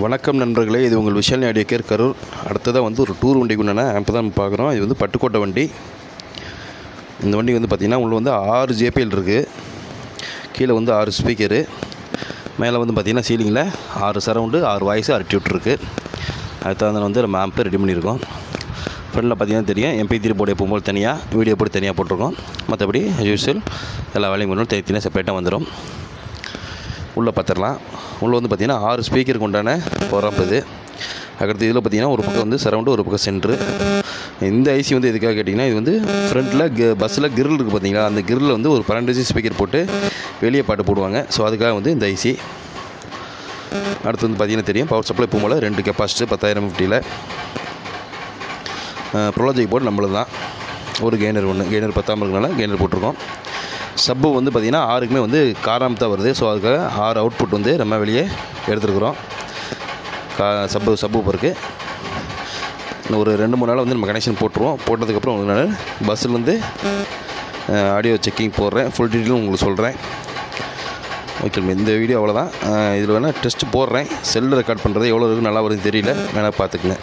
வணக்கம் நண்பர்களே, இது உங்கள் விஷால் ஆடியோ கேர் கரூர். அடுத்ததாக வந்து ஒரு டூர் வண்டிக்கு உண்டான ஆம்பு தான் பார்க்குறோம். இது வந்து பட்டுக்கோட்டை வண்டி. இந்த வண்டி வந்து பார்த்திங்கன்னா உள்ள வந்து 6 JPL இருக்குது. கீழே வந்து 6 ஸ்பீக்கரு, மேலே வந்து பார்த்திங்கன்னா சீலிங்கில் 6 சரவுண்டு, 6 வாய்ஸு, 6 டியூட் இருக்குது. அது தகுந்த வந்து நம்ம ஆம்பு ரெடி பண்ணியிருக்கோம். ஃப்ரண்டில் பார்த்திங்கன்னா தெரியும், MP3 போர்டு எப்போது தனியாக, வீடியோ போர்டு தனியாக போட்டிருக்கோம். மற்றபடி யூஸ்வல் எல்லா வேலையும் பண்ணணும், தனித்தனியாக செப்பரேட்டாக வந்துடும். உள்ளே பார்த்துடலாம். உள்ளே வந்து பார்த்திங்கன்னா 6 ஸ்பீக்கருக்கு உண்டான போராம்பு இது. அடுத்து இதில் பார்த்திங்கன்னா ஒரு பக்கம் வந்து சரவுண்டு, ஒரு பக்கம் சென்ட்ரு. இந்த ஐசி வந்து எதுக்காக கேட்டிங்கன்னா, இது வந்து ஃப்ரண்ட்டில் பஸ்ஸில் கிரில் இருக்குது பார்த்தீங்களா, அந்த கிரில்லில் வந்து ஒரு 12 ஸ்பீக்கர் போட்டு வெளியே பாட்டு போடுவாங்க. ஸோ அதுக்காக வந்து இந்த ஐசி. அடுத்து வந்து பார்த்திங்கன்னா தெரியும், பவர் சப்ளை போகும்போது 2 கெப்பாசிட்டி 10,000 50ல். ப்ரோலாஜிக் போர்டு நம்மளது தான். ஒரு கெய்னர் கெய்னர் 10 இருக்கனால கெய்னர் போட்டிருக்கோம். சப்பு வந்து பார்த்திங்கன்னா 6க்குமே வந்து காராம் தான் வருது. ஸோ அதுக்காக 6 அவுட்புட் வந்து நம்ம வெளியே எடுத்துருக்குறோம். சப்பு இருக்குது. இன்னும் ஒரு 2-3 நாள் வந்து நம்ம கனெக்ஷன் போட்டுருவோம். போட்டதுக்கப்புறம் நான் பஸ்ஸிலேருந்து ஆடியோ செக்கிங் போடுறேன். ஃபுல் டீட்டெயிலும் உங்களுக்கு சொல்கிறேன். ஓகே, இந்த வீடியோ அவ்வளோதான். இதில் வேணால் டெஸ்ட்டு போடுறேன். செல்லில் ரெக்கார்ட் பண்ணுறது எவ்வளோ இருக்குது நல்லா வருதுன்னு தெரியல, வேணால் பார்த்துக்குங்க.